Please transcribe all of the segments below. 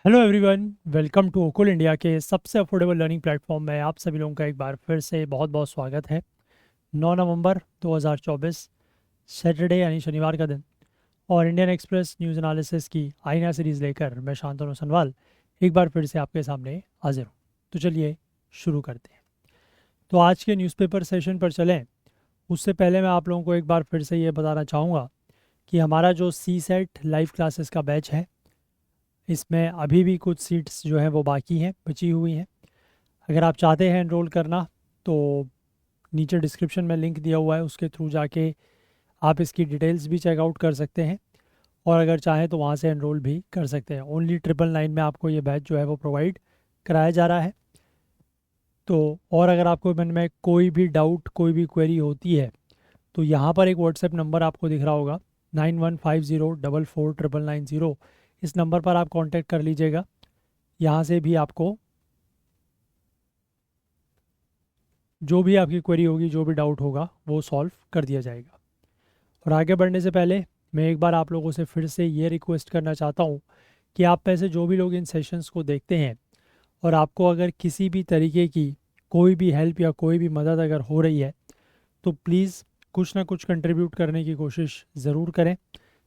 Hello everyone, welcome to Okul India के सबसे affordable learning platform में आप सभी लोगों का एक बार फिर से बहुत बहुत स्वागत है। 9 नवंबर 2024 सैटरडे यानी शनिवार का दिन और इंडियन एक्सप्रेस न्यूज़ एनालिसिस की आईना सीरीज़ लेकर मैं शांतनु सनवाल एक बार फिर से आपके सामने हाजिर हूँ। तो चलिए शुरू करते हैं। तो आज के न्यूज़पेपर सेशन पर चलें उससे पहले मैं आप लोगों को एक बार फिर से ये बताना चाहूँगा कि हमारा जो सी सेट लाइव क्लासेस का बैच है, इसमें अभी भी कुछ सीट्स जो हैं वो बाकी हैं, बची हुई हैं। अगर आप चाहते हैं एनरोल करना तो नीचे डिस्क्रिप्शन में लिंक दिया हुआ है, उसके थ्रू जाके आप इसकी डिटेल्स भी चेकआउट कर सकते हैं और अगर चाहें तो वहाँ से एनरोल भी कर सकते हैं। ओनली 999 में आपको ये बैच जो है वो प्रोवाइड कराया जा रहा है। तो और अगर आपको मन में कोई भी डाउट, कोई भी क्वेरी होती है तो यहाँ पर एक व्हाट्सएप नंबर आपको दिख रहा होगा 9150449990। इस नंबर पर आप कांटेक्ट कर लीजिएगा। यहाँ से भी आपको जो भी आपकी क्वेरी होगी, जो भी डाउट होगा वो सॉल्व कर दिया जाएगा। और आगे बढ़ने से पहले मैं एक बार आप लोगों से फिर से ये रिक्वेस्ट करना चाहता हूँ कि आप में से जो भी लोग इन सेशंस को देखते हैं और आपको अगर किसी भी तरीके की कोई भी हेल्प या कोई भी मदद अगर हो रही है तो प्लीज़ कुछ ना कुछ कंट्रीब्यूट करने की कोशिश ज़रूर करें।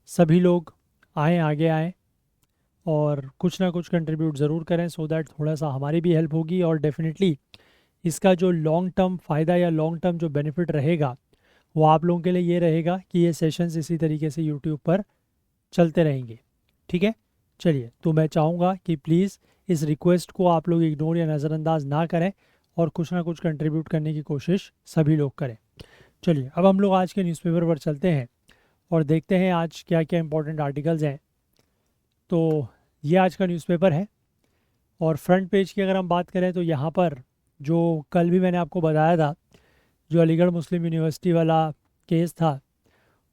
सभी लोग आएँ, आगे आएँ और कुछ ना कुछ कंट्रीब्यूट ज़रूर करें सो दैट थोड़ा सा हमारी भी हेल्प होगी और डेफिनेटली इसका जो लॉन्ग टर्म फ़ायदा या लॉन्ग टर्म जो बेनिफिट रहेगा वो आप लोगों के लिए ये रहेगा कि ये सेशंस इसी तरीके से यूट्यूब पर चलते रहेंगे। ठीक है, चलिए। तो मैं चाहूँगा कि प्लीज़ इस रिक्वेस्ट को आप लोग इग्नोर या नज़रअंदाज ना करें और कुछ ना कुछ कंट्रीब्यूट करने की कोशिश सभी लोग करें। चलिए, अब हम लोग आज के न्यूज़पेपर पर चलते हैं और देखते हैं आज क्या क्या इंपॉर्टेंट आर्टिकल्स हैं। तो ये आज का न्यूज़पेपर है और फ्रंट पेज की अगर हम बात करें तो यहाँ पर जो कल भी मैंने आपको बताया था, जो अलीगढ़ मुस्लिम यूनिवर्सिटी वाला केस था,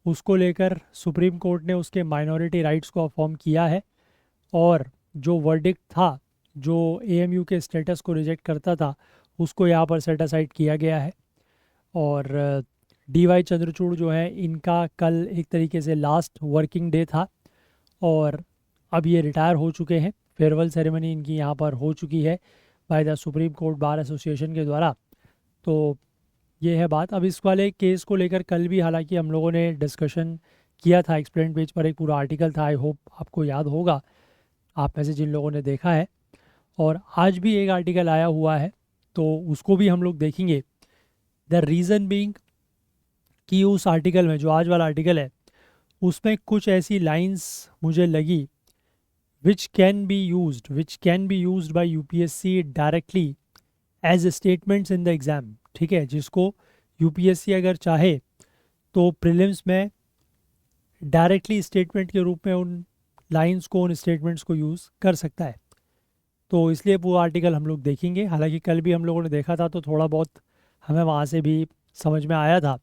उसको लेकर सुप्रीम कोर्ट ने उसके माइनॉरिटी राइट्स को अफर्म किया है और जो वर्डिक्ट था, जो एएमयू के स्टेटस को रिजेक्ट करता था, उसको यहाँ पर सेट असाइड किया गया है। और डीवाई चंद्रचूड़ जो है, इनका कल एक तरीके से लास्ट वर्किंग डे था और अब ये रिटायर हो चुके हैं। फेयरवेल सेरेमनी इनकी यहाँ पर हो चुकी है by the supreme court bar association के द्वारा। तो ये है बात। अब इस वाले केस को लेकर कल भी हालांकि हम लोगों ने डिस्कशन किया था, एक्सप्लेन पेज पर एक पूरा आर्टिकल था, आई होप आपको याद होगा, आप में से जिन लोगों ने देखा है। और आज भी एक आर्टिकल आया हुआ है तो उसको भी हम लोग देखेंगे। द रीज़न बीइंग कि उस आर्टिकल में, जो आज वाला आर्टिकल है, उसमें कुछ ऐसी लाइंस मुझे लगी which can be used by UPSC directly as statements in the exam. ठीक है, जिसको यूपीएससी अगर चाहे तो प्रीलिम्स में डायरेक्टली स्टेटमेंट के रूप में उन लाइंस को, उन स्टेटमेंट्स को यूज़ कर सकता है। तो इसलिए वो आर्टिकल हम लोग देखेंगे। हालांकि कल भी हम लोगों ने देखा था तो थोड़ा बहुत हमें वहाँ से भी समझ में आया था,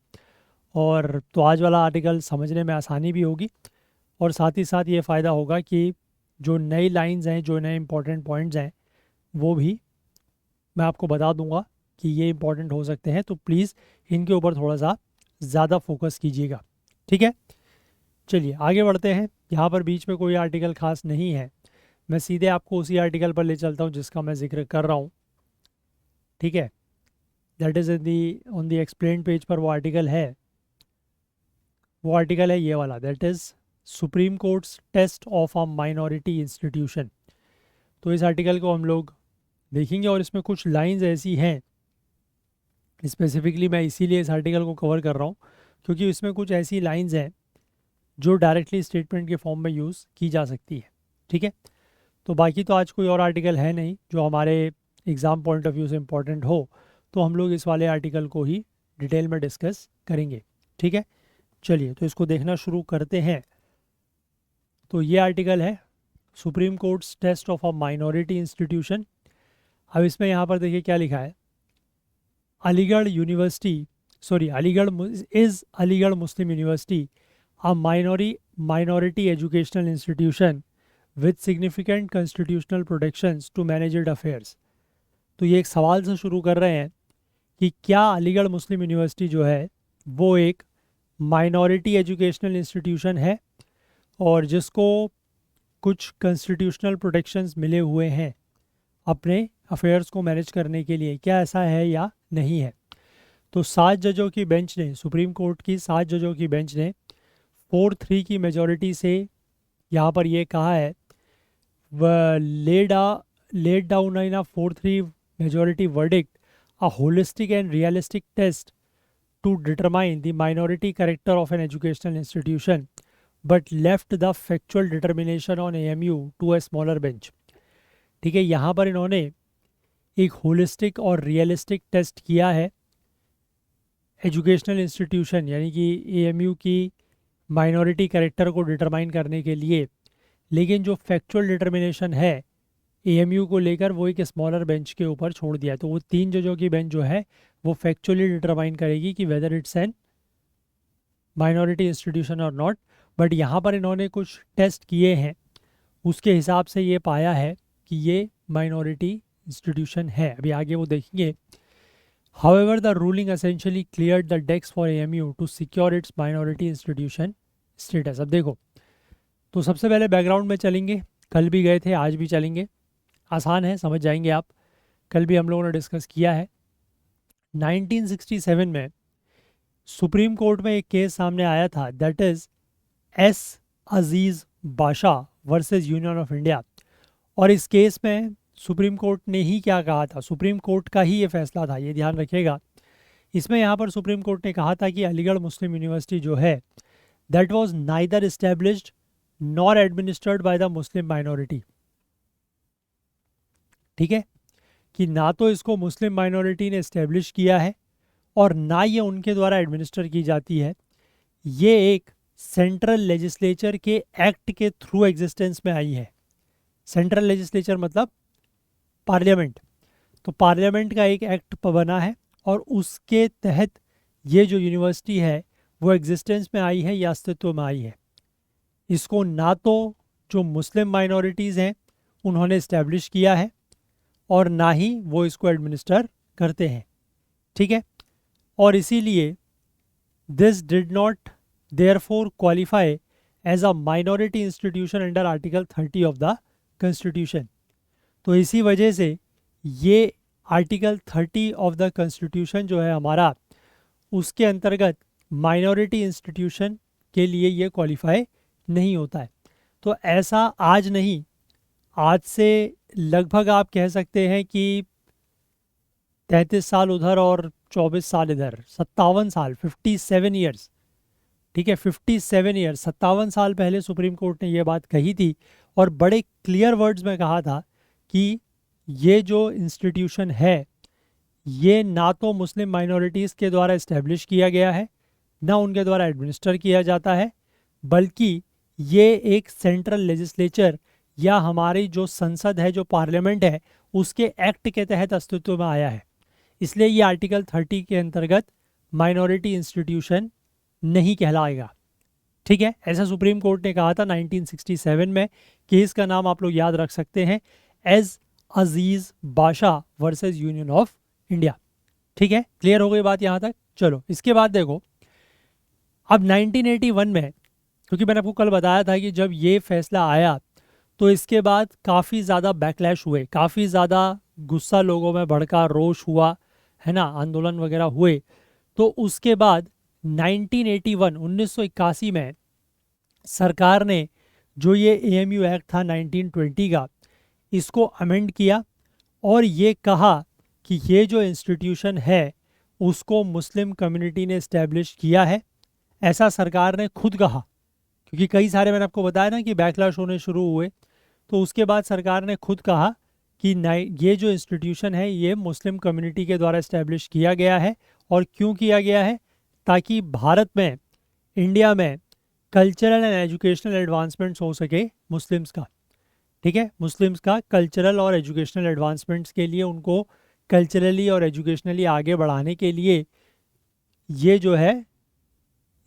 और तो आज वाला आर्टिकल समझने में आसानी भी होगी और साथ ही साथ ये फ़ायदा होगा कि जो नई लाइंस हैं, जो नए इंपॉर्टेंट पॉइंट्स हैं, वो भी मैं आपको बता दूंगा कि ये इंपॉर्टेंट हो सकते हैं। तो प्लीज़ इनके ऊपर थोड़ा सा ज़्यादा फोकस कीजिएगा। ठीक है, चलिए आगे बढ़ते हैं। यहाँ पर बीच में कोई आर्टिकल खास नहीं है, मैं सीधे आपको उसी आर्टिकल पर ले चलता हूँ जिसका मैं जिक्र कर रहा हूँ। ठीक है, that is in the on the explain page पर वो आर्टिकल है। वो आर्टिकल है ये वाला, that is supreme court's test of a minority institution. तो इस आर्टिकल को हम लोग देखेंगे और इसमें कुछ लाइंस ऐसी हैं, स्पेसिफिकली मैं इसीलिए इस आर्टिकल को कवर कर रहा हूँ क्योंकि इसमें कुछ ऐसी लाइंस हैं जो डायरेक्टली स्टेटमेंट के फॉर्म में यूज़ की जा सकती है। ठीक है, तो बाकी तो आज कोई और आर्टिकल है नहीं जो हमारे एग्ज़ाम पॉइंट ऑफ व्यू से इम्पोर्टेंट हो, तो हम लोग इस वाले आर्टिकल को ही डिटेल में डिस्कस करेंगे। ठीक है, चलिए तो इसको देखना शुरू करते हैं। तो ये आर्टिकल है supreme court's test of a minority institution. अब इसमें यहाँ पर देखिए क्या लिखा है, Aligarh university, sorry Aligarh is Aligarh Muslim university a minority educational institution with significant constitutional protections to managed affairs। तो ये एक सवाल से शुरू कर रहे हैं कि क्या अलीगढ़ मुस्लिम यूनिवर्सिटी जो है वो एक माइनॉरिटी एजुकेशनल इंस्टीट्यूशन है और जिसको कुछ कॉन्स्टिट्यूशनल प्रोटेक्शंस मिले हुए हैं अपने अफेयर्स को मैनेज करने के लिए, क्या ऐसा है या नहीं है? तो 7 जजों की बेंच ने, सुप्रीम कोर्ट की 7 जजों की बेंच ने 4-3 की मेजॉरिटी से यहाँ पर ये कहा है, laid down in a 4-3 majority verdict a holistic and realistic test to determine the minority character of an educational institution, but left the factual determination on AMU to a smaller bench. ठीक है, यहाँ पर इन्होंने एक holistic और realistic test किया है educational institution यानी कि AMU की माइनॉरिटी कैरेक्टर को डिटरमाइन करने के लिए, लेकिन जो फैक्चुअल डिटर्मिनेशन है AMU को लेकर वो एक स्मॉलर बेंच के ऊपर छोड़ दिया। तो वो 3 जजों की बेंच जो है वो फैक्चुअली डिटरमाइन करेगी कि whether it's an minority institution और नॉट। बट यहाँ पर इन्होंने कुछ टेस्ट किए हैं, उसके हिसाब से ये पाया है कि ये माइनॉरिटी इंस्टीट्यूशन है। अभी आगे वो देखेंगे। However the ruling essentially cleared the decks for AMU to secure its minority institution status. अब देखो, तो सबसे पहले बैकग्राउंड में चलेंगे, कल भी गए थे आज भी चलेंगे, आसान है, समझ जाएंगे आप। कल भी हम लोगों ने डिस्कस किया है। 1967 में सुप्रीम कोर्ट में एक केस सामने आया था, that is S Aziz Basha versus union of India. और इस केस में सुप्रीम कोर्ट ने ही क्या कहा था, सुप्रीम कोर्ट का ही ये फैसला था, ये ध्यान रखिएगा। इसमें यहाँ पर सुप्रीम कोर्ट ने कहा था कि अलीगढ़ मुस्लिम यूनिवर्सिटी जो है that was neither established nor administered by the Muslim minority. ठीक है, कि ना तो इसको मुस्लिम माइनॉरिटी ने इस्टेब्लिश किया है और ना ये उनके द्वारा एडमिनिस्टर की जाती है। ये एक सेंट्रल लेजिस्लेचर के एक्ट के थ्रू एग्जिस्टेंस में आई है। सेंट्रल लेजिस्लेचर मतलब पार्लियामेंट। तो पार्लियामेंट का एक एक्ट बना है और उसके तहत ये जो यूनिवर्सिटी है वो एग्जिस्टेंस में आई है या अस्तित्व में आई है। इसको ना तो जो मुस्लिम माइनॉरिटीज़ हैं उन्होंने इस्टेब्लिश किया है और ना ही वो इसको एडमिनिस्टर करते हैं। ठीक है, और इसीलिए this did not therefore qualify as a minority institution under article 30 of the constitution. तो इसी वजह से ये आर्टिकल 30 ऑफ द कॉन्स्टिट्यूशन जो है हमारा, उसके अंतर्गत माइनॉरिटी इंस्टीट्यूशन के लिए ये क्वालिफाई नहीं होता है। तो ऐसा आज नहीं, आज से लगभग आप कह सकते हैं कि 33 साल उधर और 24 साल इधर, 57 साल, 57 ईयर्स। ठीक है, 57 ईयर्स, 57 साल पहले सुप्रीम कोर्ट ने ये बात कही थी और बड़े क्लियर वर्ड्स में कहा था कि ये जो इंस्टीट्यूशन है ये ना तो मुस्लिम माइनॉरिटीज़ के द्वारा इस्टेब्लिश किया गया है, ना उनके द्वारा एडमिनिस्टर किया जाता है, बल्कि ये एक सेंट्रल लेजिस्लेचर या हमारी जो संसद है, जो पार्लियामेंट है, उसके एक्ट के तहत अस्तित्व में आया है। इसलिए ये आर्टिकल 30 के अंतर्गत माइनॉरिटी इंस्टीट्यूशन नहीं कहलाएगा। ठीक है, ऐसा सुप्रीम कोर्ट ने कहा था 1967 में। केस का नाम आप लोग याद रख सकते हैं, as Aziz Basha versus union of India. ठीक है, क्लियर हो गई बात यहाँ तक। चलो इसके बाद देखो, अब 1981 में, क्योंकि मैंने आपको कल बताया था कि जब ये फैसला आया तो इसके बाद काफ़ी ज़्यादा बैकलैश हुए, काफ़ी ज़्यादा गुस्सा लोगों में भड़का, रोष हुआ है ना, आंदोलन वगैरह हुए। तो उसके बाद 1981 में सरकार ने जो ये AMU एक्ट था 1920 का, इसको अमेंड किया और ये कहा कि ये जो इंस्टीट्यूशन है उसको मुस्लिम कम्युनिटी ने इस्टेब्लिश किया है। ऐसा सरकार ने खुद कहा, क्योंकि कई सारे, मैंने आपको बताया ना कि बैकलैश होने शुरू हुए, तो उसके बाद सरकार ने खुद कहा कि ये जो इंस्टीट्यूशन है ये मुस्लिम कम्युनिटी के द्वारा इस्टेब्लिश किया गया है। और क्यों किया गया है? ताकि भारत में, इंडिया में कल्चरल एंड एजुकेशनल एडवांसमेंट्स हो सके मुस्लिम्स का। ठीक है, मुस्लिम्स का कल्चरल और एजुकेशनल एडवांसमेंट्स के लिए, उनको कल्चरली और एजुकेशनली आगे बढ़ाने के लिए ये जो है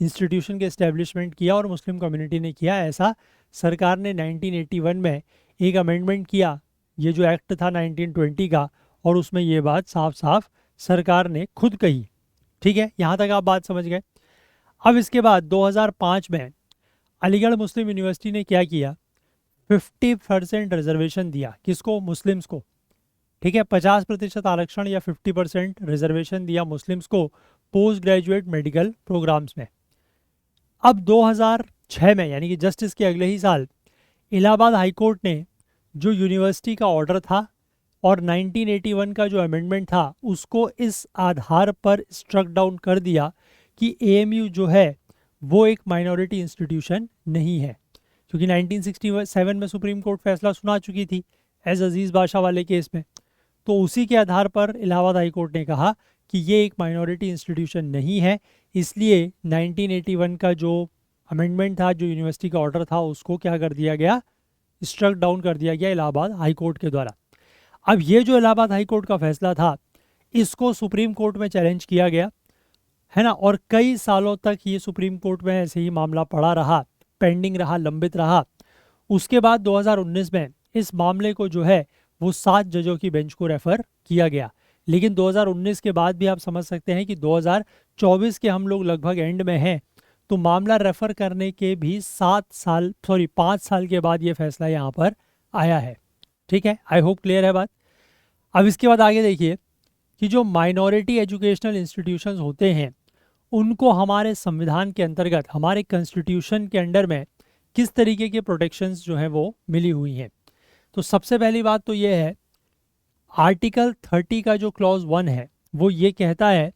इंस्टीट्यूशन के इस्टेब्लिशमेंट किया और मुस्लिम कम्युनिटी ने किया। ऐसा सरकार ने 1981 में एक अमेंडमेंट किया, ये जो एक्ट था 1920 का, और उसमें ये बात साफ साफ सरकार ने खुद कही। ठीक है, यहाँ तक आप बात समझ गए। अब इसके बाद 2005 में अलीगढ़ मुस्लिम यूनिवर्सिटी ने क्या किया, 50% रिजर्वेशन दिया। किसको? मुस्लिम्स को। ठीक है, 50% आरक्षण या 50% रिजर्वेशन दिया मुस्लिम्स को पोस्ट ग्रेजुएट मेडिकल प्रोग्राम्स में। अब 2006 में, यानी कि जस्ट इसके अगले ही साल, इलाहाबाद हाईकोर्ट ने जो यूनिवर्सिटी का ऑर्डर था और 1981 का जो अमेंडमेंट था उसको इस आधार पर स्ट्रक डाउन कर दिया कि एएमयू जो है वो एक माइनॉरिटी इंस्टीट्यूशन नहीं है, क्योंकि 1967 में सुप्रीम कोर्ट फैसला सुना चुकी थी एज अजीज़ बादशाह वाले केस में। तो उसी के आधार पर इलाहाबाद हाई कोर्ट ने कहा कि ये एक माइनॉरिटी इंस्टीट्यूशन नहीं है, इसलिए 1981 का जो अमेंडमेंट था, जो यूनिवर्सिटी का ऑर्डर था, उसको क्या कर दिया गया? स्ट्रक डाउन कर दिया गया इलाहाबाद हाई कोर्ट के द्वारा। अब ये जो इलाहाबाद हाई कोर्ट का फैसला था, इसको सुप्रीम कोर्ट में चैलेंज किया गया, है ना, और कई सालों तक ये सुप्रीम कोर्ट में ऐसे ही मामला पड़ा रहा, पेंडिंग रहा, लंबित रहा। उसके बाद 2019 में इस मामले को जो है वो 7 जजों की बेंच को रेफर किया गया। लेकिन 2019 के बाद भी आप समझ सकते हैं कि 2024 के हम लोग लगभग एंड में हैं, तो मामला रेफर करने के भी 5 साल के बाद ये फैसला यहाँ पर आया है। ठीक है, आई होप क्लियर है बात। अब इसके बाद आगे देखिए कि जो माइनॉरिटी एजुकेशनल इंस्टीट्यूशंस होते हैं उनको हमारे संविधान के अंतर्गत, हमारे कॉन्स्टिट्यूशन के अंडर में किस तरीके के प्रोटेक्शंस जो हैं वो मिली हुई हैं। तो सबसे पहली बात तो ये है, आर्टिकल 30 का जो क्लॉज 1 है वो ये कहता है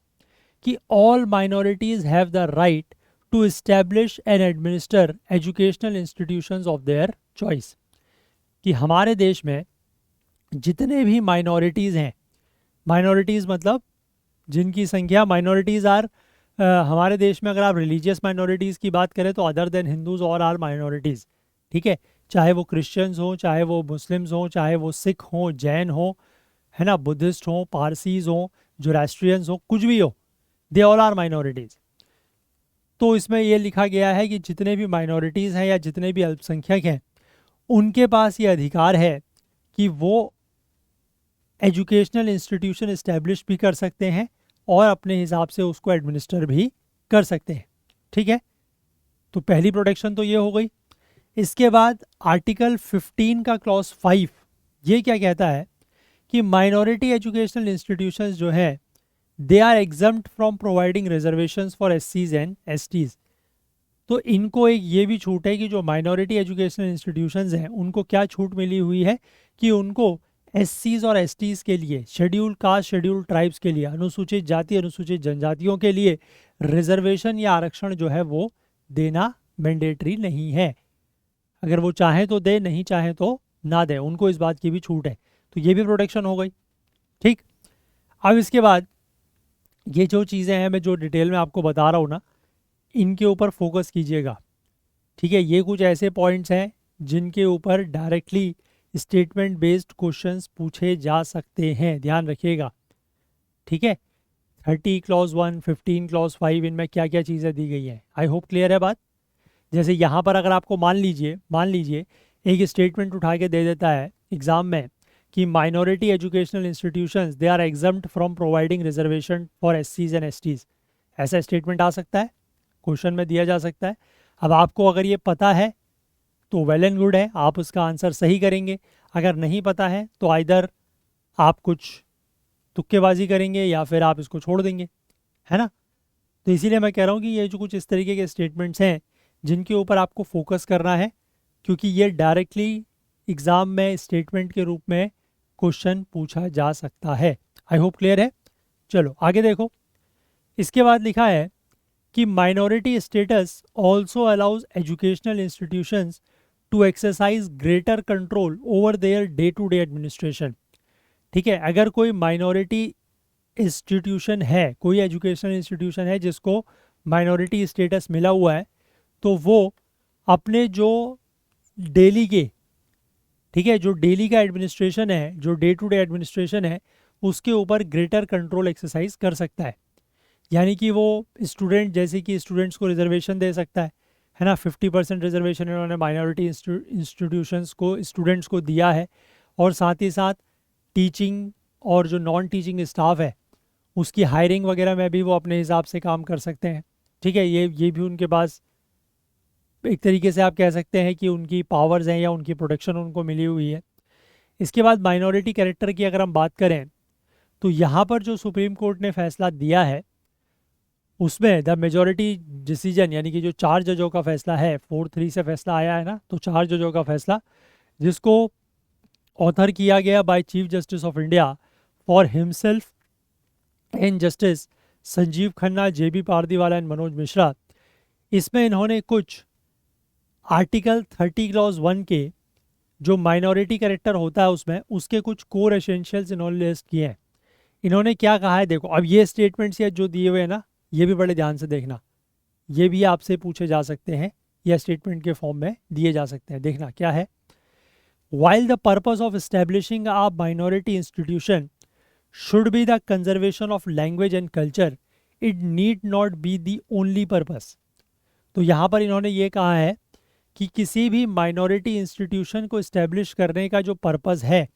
कि all minorities have the right to establish and administer educational institutions of their choice. कि हमारे देश में जितने भी माइनॉरिटीज़ हैं, माइनॉरिटीज़ मतलब जिनकी संख्या, माइनॉरिटीज़ आर हमारे देश में अगर आप रिलीजियस माइनॉरिटीज़ की बात करें तो अदर देन हिंदूज़ और आर माइनॉरिटीज़। ठीक है, चाहे वो क्रिश्चियंस हों, चाहे वो मुस्लिम्स हों, चाहे वो सिख हों, जैन हों, है ना, बुद्धिस्ट हों, पारसीज हों, जोरास्ट्रियंस हों, कुछ भी हो, दे ऑल आर माइनॉरिटीज़। तो इसमें ये लिखा गया है कि जितने भी माइनॉरिटीज़ हैं या जितने भी अल्पसंख्यक हैं उनके पास ये अधिकार है कि वो एजुकेशनल इंस्टीट्यूशन इस्टेब्लिश भी कर सकते हैं और अपने हिसाब से उसको एडमिनिस्टर भी कर सकते हैं। ठीक है, तो पहली प्रोटेक्शन तो ये हो गई। इसके बाद आर्टिकल 15 का क्लॉज 5 ये क्या कहता है कि माइनॉरिटी एजुकेशनल इंस्टीट्यूशंस जो है they are exempt from providing reservations for एससीज एंड एसटीज। तो इनको एक ये भी छूट है कि जो माइनॉरिटी एजुकेशनल इंस्टीट्यूशंस हैं उनको क्या छूट मिली हुई है कि उनको एससीज और एसटीज के लिए, शेड्यूल कास्ट, शेड्यूल ट्राइब्स के लिए, अनुसूचित जाति, अनुसूचित जनजातियों के लिए रिजर्वेशन या आरक्षण जो है वो देना मैंडेटरी नहीं है। अगर वो चाहें तो दे, नहीं चाहें तो ना दे, उनको इस बात की भी छूट है। तो ये भी प्रोटेक्शन हो गई। ठीक, अब इसके बाद ये जो चीज़ें हैं मैं जो डिटेल में आपको बता रहा हूँ ना, इनके ऊपर फोकस कीजिएगा। ठीक है, ये कुछ ऐसे पॉइंट्स हैं जिनके ऊपर डायरेक्टली स्टेटमेंट बेस्ड क्वेश्चंस पूछे जा सकते हैं, ध्यान रखिएगा। ठीक है, 30 क्लॉज 1, 15 क्लॉज 5, इनमें क्या क्या चीज़ें दी गई हैं। आई होप क्लियर है बात। जैसे यहाँ पर अगर आपको मान लीजिए एक स्टेटमेंट उठा के दे देता है एग्जाम में कि minority educational institutions they are exempt from providing reservation for एससीज एंड एसटीज, ऐसा स्टेटमेंट आ सकता है, क्वेश्चन में दिया जा सकता है। अब आपको अगर ये पता है तो वेल एंड गुड है, आप उसका आंसर सही करेंगे। अगर नहीं पता है तो आइदर आप कुछ तुक्केबाजी करेंगे या फिर आप इसको छोड़ देंगे, है ना। तो इसीलिए मैं कह रहा हूँ कि ये जो कुछ इस तरीके के स्टेटमेंट्स हैं जिनके ऊपर आपको फोकस करना है, क्योंकि ये डायरेक्टली एग्ज़ाम में स्टेटमेंट के रूप में क्वेश्चन पूछा जा सकता है। आई होप क्लियर है। चलो आगे देखो, इसके बाद लिखा है कि minority status also allows educational institutions to exercise greater control over their day to day administration. ठीक है, अगर कोई माइनॉरिटी इंस्टीट्यूशन है, कोई एजुकेशनल इंस्टीट्यूशन है जिसको माइनॉरिटी स्टेटस मिला हुआ है, तो वो अपने जो डेली के, ठीक है, जो डेली का एडमिनिस्ट्रेशन है, जो डे टू डे एडमिनिस्ट्रेशन है, उसके ऊपर ग्रेटर कंट्रोल एक्सरसाइज कर सकता है। यानी कि वो स्टूडेंट, जैसे कि स्टूडेंट्स को रिजर्वेशन दे सकता है ना, 50% रिजर्वेशन इन्होंने माइनॉरिटी इंस्टीट्यूशंस को, स्टूडेंट्स को दिया है। और साथ ही साथ टीचिंग और जो नॉन टीचिंग स्टाफ है उसकी हायरिंग वगैरह में भी वो अपने हिसाब से काम कर सकते हैं। ठीक है, ये भी उनके पास एक तरीके से आप कह सकते हैं कि उनकी पावर्स हैं या उनकी प्रोटेक्शन उनको मिली हुई है। इसके बाद माइनॉरिटी कैरेक्टर की अगर हम बात करें तो यहाँ पर जो सुप्रीम कोर्ट ने फैसला दिया है उसमें द मेजॉरिटी डिसीजन, यानी कि जो 4 जजों का फैसला है, 4-3 से फैसला आया है ना, तो 4 जजों का फैसला जिसको ऑथर किया गया by chief justice of India for himself and justice Sanjiv Khanna, JB Pardiwala and Manoj Mishra. इसमें इन्होंने कुछ आर्टिकल 30 क्लॉज 1 के जो माइनॉरिटी कैरेक्टर होता है उसमें उसके कुछ कोर एसेंशियल्स इन्होंने लिस्ट किए हैं। इन्होंने क्या कहा है, देखो अब ये स्टेटमेंट्स या जो दिए हुए हैं ना, ये भी बड़े ध्यान से देखना, ये भी आपसे पूछे जा सकते हैं या स्टेटमेंट के फॉर्म में दिए जा सकते हैं। देखना क्या है, while the purpose of establishing a minority institution should be the conservation of language and culture, it need not be the only purpose. तो यहाँ पर इन्होंने ये कहा है कि किसी भी माइनॉरिटी इंस्टीट्यूशन को इस्टेब्लिश करने का जो पर्पस है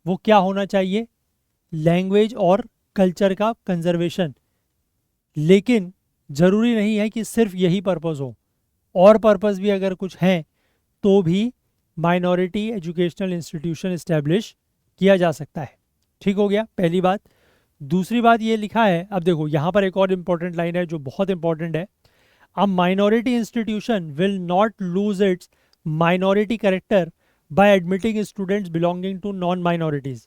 वो क्या होना चाहिए, लैंग्वेज और कल्चर का कंजर्वेशन। लेकिन ज़रूरी नहीं है कि सिर्फ यही पर्पस हो, और पर्पस भी अगर कुछ हैं तो भी माइनॉरिटी एजुकेशनल इंस्टीट्यूशन इस्टेब्लिश किया जा सकता है। ठीक हो गया पहली बात। दूसरी बात ये लिखा है, अब देखो यहाँ पर एक और इम्पॉर्टेंट लाइन है जो बहुत इंपॉर्टेंट है, A minority institution will not lose its minority character by admitting students belonging to non-minorities।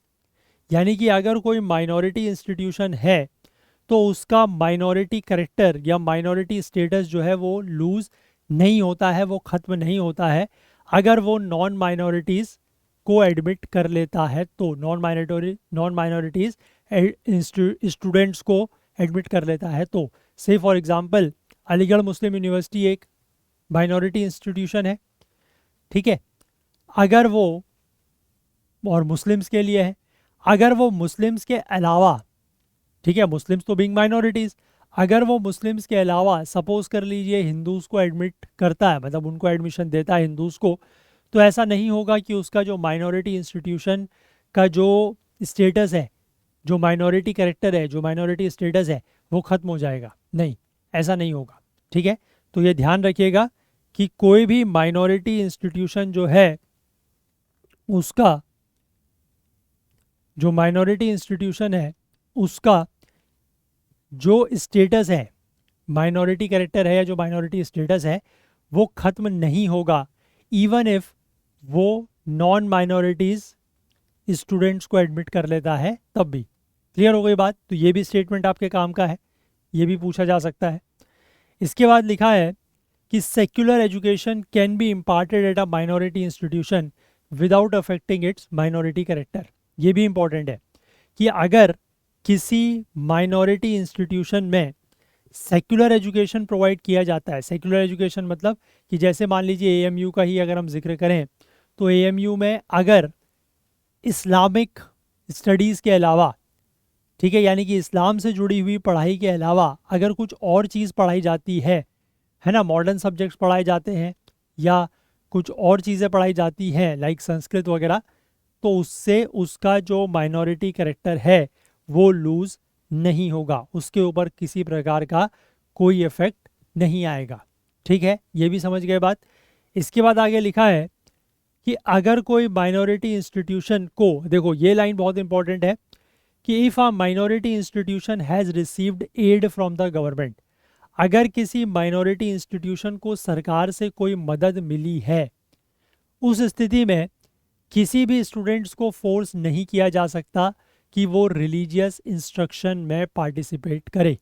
यानी कि अगर कोई माइनॉरिटी इंस्टीट्यूशन है तो उसका माइनॉरिटी कैरेक्टर या माइनॉरिटी स्टेटस जो है वो लूज नहीं होता है, वो ख़त्म नहीं होता है अगर वो नॉन माइनॉरिटीज़ को एडमिट कर लेता है। तो नॉन माइनॉरिटीज़ स्टूडेंट्स को एडमिट कर लेता है तो से for example Aligarh Muslim university एक माइनॉरिटी इंस्टीट्यूशन है, ठीक है, अगर वो, और मुस्लिम्स के लिए है, अगर वो मुस्लिम्स के अलावा, ठीक है, मुस्लिम्स तो बीइंग माइनॉरिटीज़, अगर वो मुस्लिम्स के अलावा सपोज कर लीजिए हिंदूज़ को एडमिट करता है, मतलब उनको एडमिशन देता है हिंदूज़ को, तो ऐसा नहीं होगा कि उसका जो माइनॉरिटी इंस्टीट्यूशन का जो स्टेटस है, जो माइनॉरिटी कैरेक्टर है, जो माइनॉरिटी स्टेटस है वो ख़त्म हो जाएगा। नहीं, ऐसा नहीं होगा। ठीक है, तो ये ध्यान रखिएगा कि कोई भी माइनॉरिटी इंस्टीट्यूशन जो है उसका, जो माइनॉरिटी इंस्टीट्यूशन है उसका जो स्टेटस है, माइनॉरिटी कैरेक्टर है या जो माइनॉरिटी स्टेटस है वो ख़त्म नहीं होगा, इवन इफ वो नॉन माइनॉरिटीज़ स्टूडेंट्स को एडमिट कर लेता है तब भी। क्लियर हो गई बात। तो ये भी स्टेटमेंट आपके काम का है, ये भी पूछा जा सकता है। इसके बाद लिखा है कि secular education can be imparted at a minority institution without affecting it's minority character. ये भी इम्पॉर्टेंट है कि अगर किसी माइनॉरिटी इंस्टीट्यूशन में सेक्युलर एजुकेशन प्रोवाइड किया जाता है, सेक्युलर एजुकेशन मतलब कि जैसे मान लीजिए एएमयू का ही अगर हम जिक्र करें तो एएमयू में अगर इस्लामिक स्टडीज़ के अलावा, ठीक है, यानी कि इस्लाम से जुड़ी हुई पढ़ाई के अलावा अगर कुछ और चीज़ पढ़ाई जाती है ना, मॉडर्न सब्जेक्ट्स पढ़ाए जाते हैं या कुछ और चीज़ें पढ़ाई जाती हैं लाइक संस्कृत वगैरह, तो उससे उसका जो माइनॉरिटी कैरेक्टर है वो लूज़ नहीं होगा, उसके ऊपर किसी प्रकार का कोई इफेक्ट नहीं आएगा। ठीक है, ये भी समझ गए बात। इसके बाद आगे लिखा है कि अगर कोई माइनॉरिटी इंस्टीट्यूशन को, देखो ये लाइन बहुत इंपॉर्टेंट है कि if a minority institution has received aid from the government, अगर किसी माइनॉरिटी इंस्टीट्यूशन को सरकार से कोई मदद मिली है, उस स्थिति में किसी भी स्टूडेंट्स को फोर्स नहीं किया जा सकता कि वो रिलीजियस इंस्ट्रक्शन में पार्टिसिपेट करे।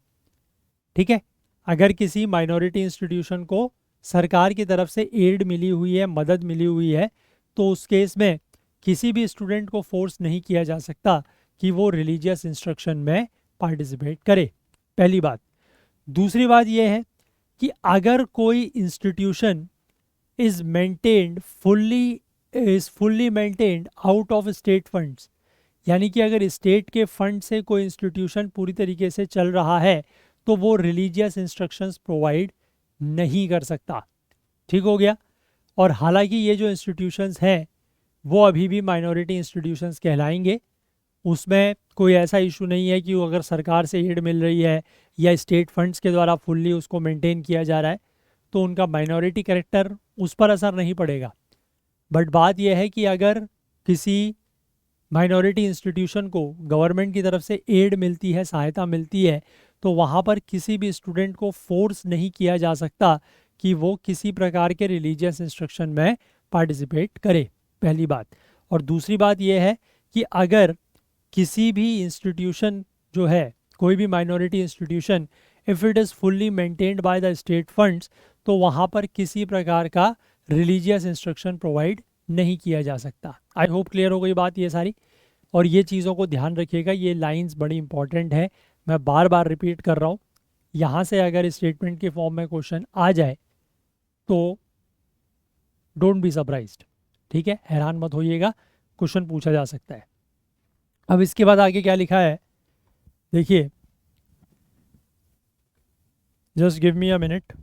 ठीक है, अगर किसी माइनॉरिटी इंस्टीट्यूशन को सरकार की तरफ से एड मिली हुई है, मदद मिली हुई है, तो उस केस में किसी भी स्टूडेंट को फोर्स नहीं किया जा सकता कि वो रिलीजियस इंस्ट्रक्शन में पार्टिसिपेट करे, पहली बात। दूसरी बात यह है कि अगर कोई institution is fully maintained out of state funds, यानी कि अगर स्टेट के फंड से कोई इंस्टीट्यूशन पूरी तरीके से चल रहा है तो वो रिलीजियस इंस्ट्रक्शंस प्रोवाइड नहीं कर सकता। ठीक हो गया। और हालांकि ये जो इंस्टीट्यूशंस हैं वो अभी भी माइनॉरिटी इंस्टीट्यूशंस कहलाएंगे, उसमें कोई ऐसा इशू नहीं है कि वो अगर सरकार से एड मिल रही है या स्टेट फंड्स के द्वारा फुल्ली उसको मेंटेन किया जा रहा है, तो उनका माइनॉरिटी कैरेक्टर उस पर असर नहीं पड़ेगा। बट बात यह है कि अगर किसी माइनॉरिटी इंस्टीट्यूशन को गवर्नमेंट की तरफ से एड मिलती है, सहायता मिलती है, तो वहाँ पर किसी भी स्टूडेंट को फोर्स नहीं किया जा सकता कि वो किसी प्रकार के रिलीजियस इंस्ट्रक्शन में पार्टिसिपेट करे, पहली बात। और दूसरी बात यह है कि अगर किसी भी इंस्टीट्यूशन जो है, कोई भी minority institution, if it is fully maintained by the state funds, तो वहाँ पर किसी प्रकार का रिलीजियस इंस्ट्रक्शन प्रोवाइड नहीं किया जा सकता। आई होप क्लियर हो गई बात ये सारी। और ये चीज़ों को ध्यान रखिएगा, ये लाइंस बड़ी इंपॉर्टेंट है, मैं बार बार रिपीट कर रहा हूँ। यहाँ से अगर स्टेटमेंट के फॉर्म में क्वेश्चन आ जाए तो डोंट बी सरप्राइज्ड, ठीक है, हैरान मत होइएगा, क्वेश्चन पूछा जा सकता है। अब इसके बाद आगे क्या लिखा है देखिए, just give me a minute.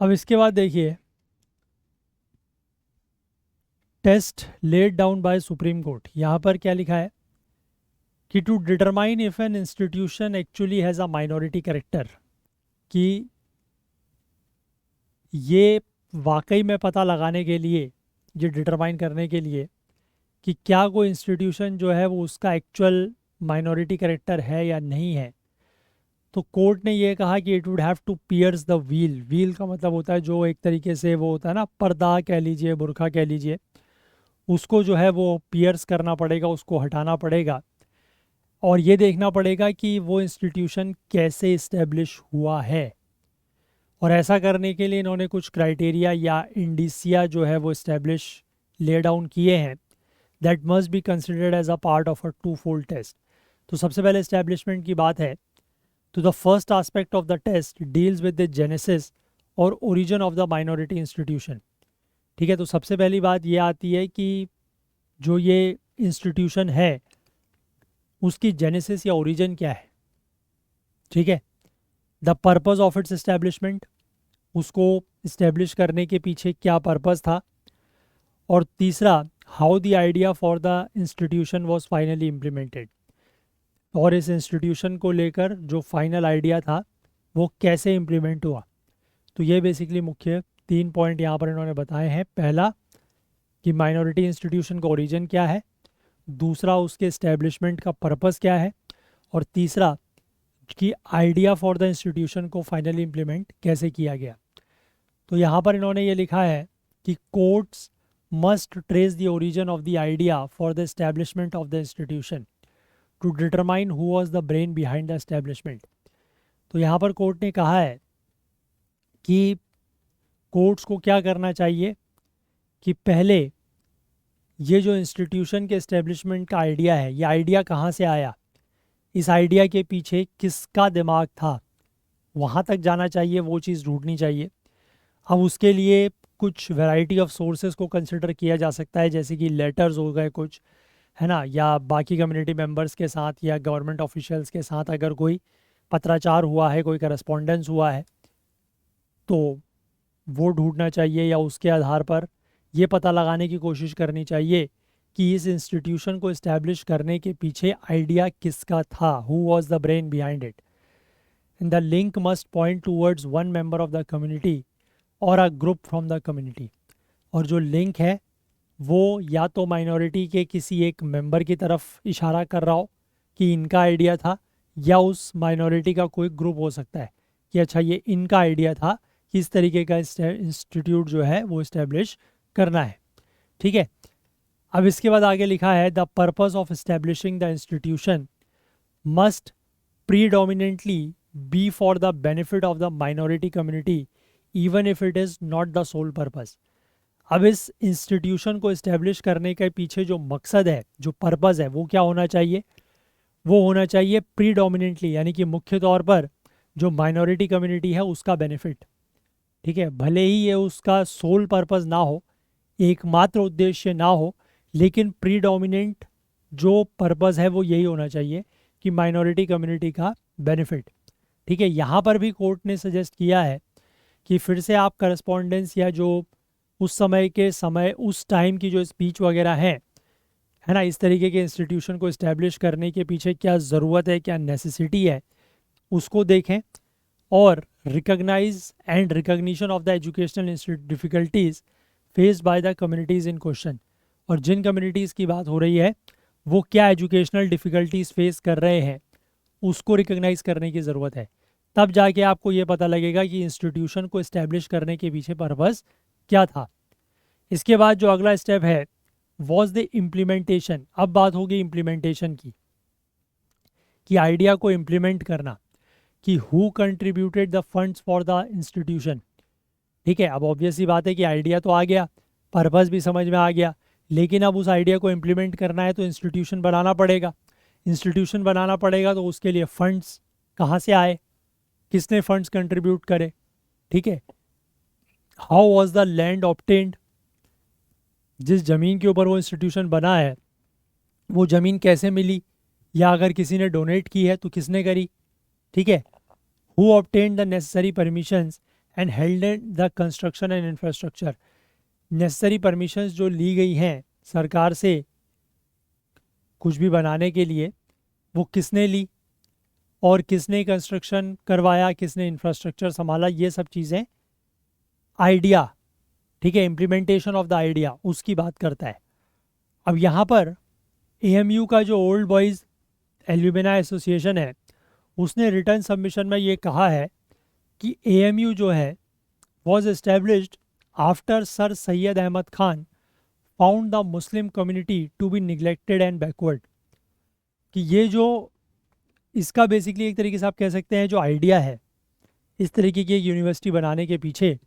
अब इसके बाद देखिए, test laid down by supreme court, यहाँ पर क्या लिखा है कि to determine if an institution actually has a minority character, कि ये वाकई में पता लगाने के लिए, ये डिटरमाइन करने के लिए कि क्या कोई इंस्टीट्यूशन जो है वो उसका एक्चुअल माइनॉरिटी कैरेक्टर है या नहीं है, तो कोर्ट ने ये कहा कि it would have to pierce the veil. Veil का मतलब होता है जो एक तरीके से वो होता है ना, पर्दा कह लीजिए, बुरखा कह लीजिए, उसको जो है वो पियर्स करना पड़ेगा, उसको हटाना पड़ेगा, और ये देखना पड़ेगा कि वो इंस्टीट्यूशन कैसे इस्टेब्लिश हुआ है। और ऐसा करने के लिए इन्होंने कुछ क्राइटेरिया या इंडिसिया जो है वो इस्टेब्लिश ले डाउन किए हैं, that must be considered as a part of a two fold test. तो सबसे पहले इस्टेब्लिशमेंट की बात है, तो the first aspect of the test deals with the genesis और origin of the minority institution. ठीक है, तो सबसे पहली बात ये आती है कि जो ये इंस्टीट्यूशन है उसकी जेनेसिस या ओरिजिन क्या है। ठीक है, the purpose of its establishment, उसको इस्टेब्लिश करने के पीछे क्या पर्पस था। और तीसरा, how the idea for the institution was finally implemented, और इस इंस्टीट्यूशन को लेकर जो फाइनल आइडिया था वो कैसे इम्प्लीमेंट हुआ। तो ये बेसिकली मुख्य 3 पॉइंट यहाँ पर इन्होंने बताए हैं। पहला कि माइनॉरिटी इंस्टीट्यूशन का ओरिजिन क्या है, दूसरा उसके इस्टेब्लिशमेंट का पर्पस क्या है, और तीसरा कि आइडिया फॉर द इंस्टीट्यूशन को फाइनली इम्प्लीमेंट कैसे किया गया। तो यहाँ पर इन्होंने ये लिखा है कि courts must trace the origin of the idea for the establishment of the institution to determine who was the brain behind the establishment. तो यहाँ पर कोर्ट ने कहा है कि कोर्ट्स को क्या करना चाहिए कि पहले ये जो इंस्टीट्यूशन के एस्टेब्लिशमेंट का आइडिया है, ये आइडिया कहाँ से आया, इस आइडिया के पीछे किसका दिमाग था, वहाँ तक जाना चाहिए, वो चीज़ ढूंढनी चाहिए। अब उसके लिए कुछ वैरायटी ऑफ सोर्सेज को कंसिडर किया जा सकता है, जैसे कि लेटर्स हो गए कुछ, है ना, या बाकी कम्युनिटी मेंबर्स के साथ या गवर्नमेंट ऑफिशियल्स के साथ अगर कोई पत्राचार हुआ है, कोई करस्पॉन्डेंस हुआ है, तो वो ढूंढना चाहिए, या उसके आधार पर ये पता लगाने की कोशिश करनी चाहिए कि इस इंस्टीट्यूशन को इस्टेब्लिश करने के पीछे आइडिया किसका था, who was the brain behind it. And the link must point towards one member of the community और a group from the community. और जो लिंक है वो या तो माइनॉरिटी के किसी एक मेंबर की तरफ इशारा कर रहा हो कि इनका आइडिया था, या उस माइनॉरिटी का कोई ग्रुप हो सकता है कि अच्छा ये इनका आइडिया था कि इस तरीके का इंस्टीट्यूट जो है वो इस्टेब्लिश करना है। ठीक है, अब इसके बाद आगे लिखा है the purpose of establishing the institution must predominantly be for the benefit of the minority community even if it is not the sole purpose. अब इस इंस्टीट्यूशन को इस्टेब्लिश करने के पीछे जो मकसद है, जो पर्पस है, वो क्या होना चाहिए, वो होना चाहिए प्रीडोमिनेंटली, यानी कि मुख्य तौर पर जो माइनॉरिटी कम्युनिटी है उसका बेनिफिट। ठीक है, भले ही ये उसका सोल पर्पस ना हो, एकमात्र उद्देश्य ना हो, लेकिन प्रीडोमिनेंट जो पर्पस है वो यही होना चाहिए कि माइनॉरिटी कम्युनिटी का बेनिफिट। ठीक है, यहाँ पर भी कोर्ट ने सजेस्ट किया है कि फिर से आप करस्पॉन्डेंस या जो उस समय के समय उस टाइम की जो स्पीच वगैरह है ना, इस तरीके के इंस्टीट्यूशन को इस्टेब्लिश करने के पीछे क्या ज़रूरत है, क्या नेसेसिटी है, उसको देखें। और recognise and recognition of the educational difficulties faced by the communities in question. और जिन कम्युनिटीज़ की बात हो रही है वो क्या एजुकेशनल डिफ़िकल्टीज़ फेस कर रहे हैं, उसको रिकॉग्नाइज करने की ज़रूरत है। तब जाके आपको ये पता लगेगा कि इंस्टीट्यूशन को इस्टेब्लिश करने के पीछे पर्पस क्या था। इसके बाद जो अगला स्टेप है वॉज द इम्प्लीमेंटेशन। अब बात होगी इम्प्लीमेंटेशन की, कि आइडिया को इम्प्लीमेंट करना, कि who contributed the funds for the institution. ठीक है, अब ऑब्वियस सी बात है कि आइडिया तो आ गया, पर्पस भी समझ में आ गया, लेकिन अब उस आइडिया को इम्प्लीमेंट करना है तो इंस्टीट्यूशन बनाना पड़ेगा। इंस्टीट्यूशन बनाना पड़ेगा तो उसके लिए फंड्स कहाँ से आए, किसने फंड्स कंट्रीब्यूट करे। ठीक है, how was the land obtained, जिस ज़मीन के ऊपर वो इंस्टीट्यूशन बना है वो ज़मीन कैसे मिली, या अगर किसी ने डोनेट की है तो किसने करी। ठीक है, who obtained the necessary permissions and headed the construction and infrastructure. Necessary permissions जो ली गई हैं सरकार से कुछ भी बनाने के लिए, वो किसने ली, और किसने कंस्ट्रक्शन करवाया, किसने इंफ्रास्ट्रक्चर संभाला, ये सब चीज़ें आइडिया, ठीक है, इम्प्लीमेंटेशन ऑफ द आइडिया, उसकी बात करता है। अब यहाँ पर एएमयू का जो ओल्ड बॉयज़ एल्यूमिना एसोसिएशन है उसने रिटर्न सबमिशन में ये कहा है कि एएमयू जो है was established after sir Syed Ahmad Khan found the Muslim community to be neglected and backward. कि ये जो इसका बेसिकली एक तरीके से आप कह सकते हैं जो आइडिया है इस तरीके की एक यूनिवर्सिटी बनाने के पीछे,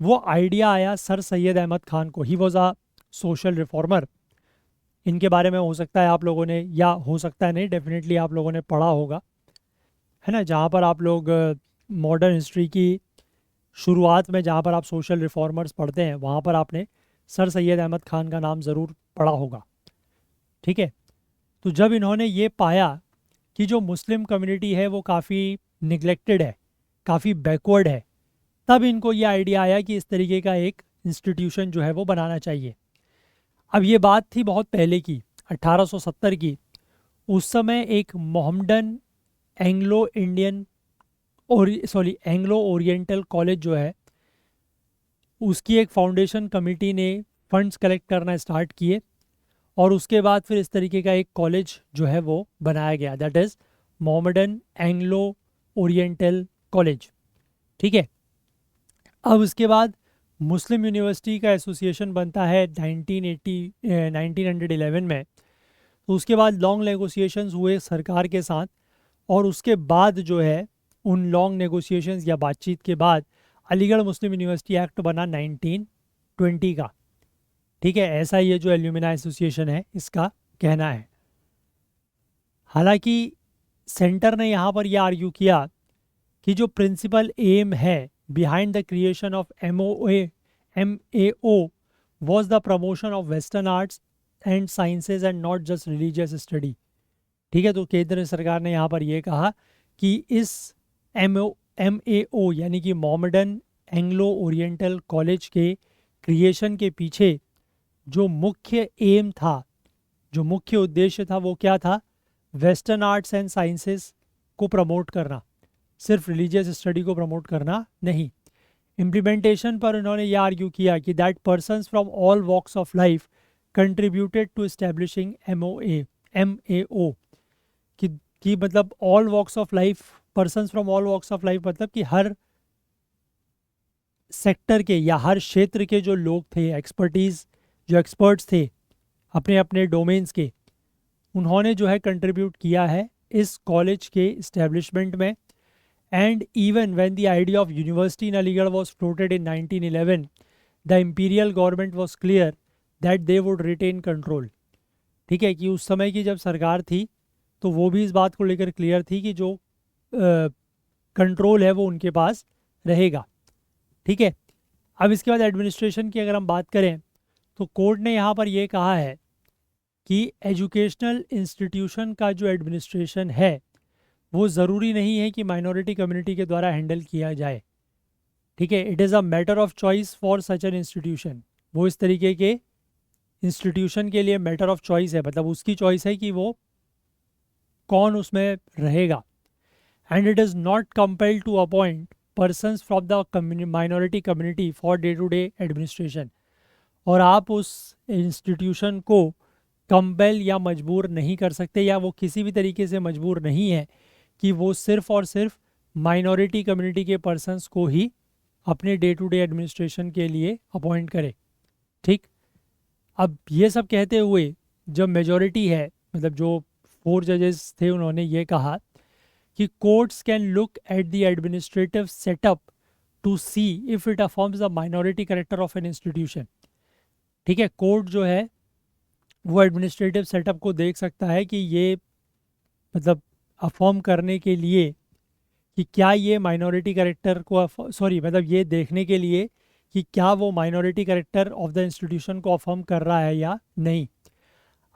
वो आइडिया आया सर सैयद अहमद खान को। He was a social reformer. इनके बारे में हो सकता है आप लोगों ने, या हो सकता है नहीं, डेफिनेटली आप लोगों ने पढ़ा होगा, है ना, जहाँ पर आप लोग मॉडर्न हिस्ट्री की शुरुआत में जहाँ पर आप सोशल रिफॉर्मर्स पढ़ते हैं वहाँ पर आपने सर सैयद अहमद खान का नाम ज़रूर पढ़ा होगा। ठीक है, तो जब इन्होंने ये पाया कि जो मुस्लिम कम्युनिटी है वो काफ़ी निगलेक्टेड है, काफ़ी बैकवर्ड है, तब इनको ये आइडिया आया कि इस तरीके का एक इंस्टीट्यूशन जो है वो बनाना चाहिए। अब ये बात थी बहुत पहले की, 1870 की। उस समय एक Mohammedan Anglo Indian Anglo oriental college जो है उसकी एक फाउंडेशन कमेटी ने फंड्स कलेक्ट करना स्टार्ट किए और उसके बाद फिर इस तरीके का एक कॉलेज जो है वो बनाया गया, that is Mohammedan Anglo oriental college. ठीक है, अब उसके बाद मुस्लिम यूनिवर्सिटी का एसोसिएशन बनता है 1911 में। तो उसके बाद लॉन्ग नेगोशिएशंस हुए सरकार के साथ और उसके बाद जो है उन लॉन्ग नेगोशिएशंस या बातचीत के बाद अलीगढ़ मुस्लिम यूनिवर्सिटी एक्ट बना 1920 का। ठीक है, ऐसा ये जो एल्यूमिना एसोसिएशन है इसका कहना है। हालांकि सेंटर ने यहाँ पर यह आर्ग्यू किया कि जो प्रिंसिपल एम है behind the creation of MAO was the promotion of western arts and sciences and not just religious study। ठीक है, तो केंद्र सरकार ने यहाँ पर यह कहा कि इस MAO यानी कि मोहम्मदन एंग्लो ओरिएंटल कॉलेज के क्रिएशन के पीछे जो मुख्य एम था, जो मुख्य उद्देश्य था वो क्या था? वेस्टर्न आर्ट्स एंड साइंसेस को प्रमोट करना, सिर्फ रिलीजियस स्टडी को प्रमोट करना नहीं। इम्प्लीमेंटेशन पर उन्होंने यह आर्ग्यू किया कि that persons from all walks of life contributed to establishing MAO कि मतलब all walks of life, persons from all walks of life मतलब कि हर सेक्टर के या हर क्षेत्र के जो लोग थे, जो एक्सपर्ट्स थे अपने अपने डोमेन्स के, उन्होंने जो है कंट्रीब्यूट किया है इस कॉलेज के इस्टेब्लिशमेंट में। And even when the idea of university in Aligarh was floated in 1911, the imperial government was clear that they would retain control। ठीक है, कि उस समय की जब सरकार थी तो वो भी इस बात को लेकर क्लियर थी कि जो कंट्रोल है वो उनके पास रहेगा। ठीक है, अब इसके बाद एडमिनिस्ट्रेशन की अगर हम बात करें तो कोर्ट ने यहाँ पर ये कहा है कि एजुकेशनल इंस्टीट्यूशन का जो एडमिनिस्ट्रेशन है वो ज़रूरी नहीं है कि माइनॉरिटी कम्युनिटी के द्वारा हैंडल किया जाए। ठीक है, it is a matter of choice for such an institution. वो इस तरीके के इंस्टीट्यूशन के लिए मैटर ऑफ चॉइस है, मतलब उसकी चॉइस है कि वो कौन उसमें रहेगा। And it is not compelled to appoint persons from the minority community for day to day administration. और आप उस इंस्टीट्यूशन को कंपेल या मजबूर नहीं कर सकते, या वो किसी भी तरीके से मजबूर नहीं है कि वो सिर्फ और सिर्फ माइनॉरिटी कम्युनिटी के पर्सन्स को ही अपने डे टू डे एडमिनिस्ट्रेशन के लिए अपॉइंट करे। ठीक, अब ये सब कहते हुए जब मेजॉरिटी है, मतलब जो 4 जजेस थे, उन्होंने ये कहा कि courts can look at the administrative setup to see if it affirms the minority character of an institution. ठीक है, कोर्ट जो है वो एडमिनिस्ट्रेटिव सेटअप को देख सकता है कि ये मतलब अफर्म करने के लिए कि क्या ये माइनॉरिटी कैरेक्टर को मतलब ये देखने के लिए कि क्या वो minority character of the institution को अफर्म कर रहा है या नहीं।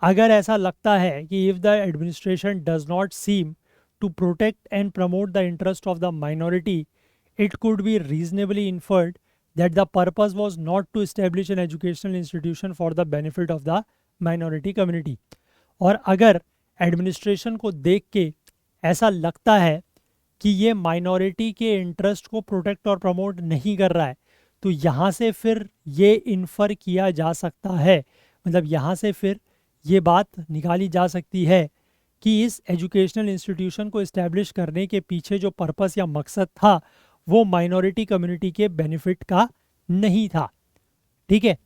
अगर ऐसा लगता है कि if the administration does not seem to protect and promote the interest of the minority, it could be reasonably inferred that the purpose was not to establish an educational institution for the benefit of the minority community. और अगर administration को देख के ऐसा लगता है कि ये माइनॉरिटी के इंटरेस्ट को प्रोटेक्ट और प्रमोट नहीं कर रहा है, तो यहाँ से फिर ये इन्फर किया जा सकता है, मतलब यहाँ से फिर ये बात निकाली जा सकती है कि इस एजुकेशनल इंस्टीट्यूशन को इस्टेब्लिश करने के पीछे जो पर्पस या मकसद था वो माइनॉरिटी कम्युनिटी के बेनिफिट का नहीं था। ठीक है,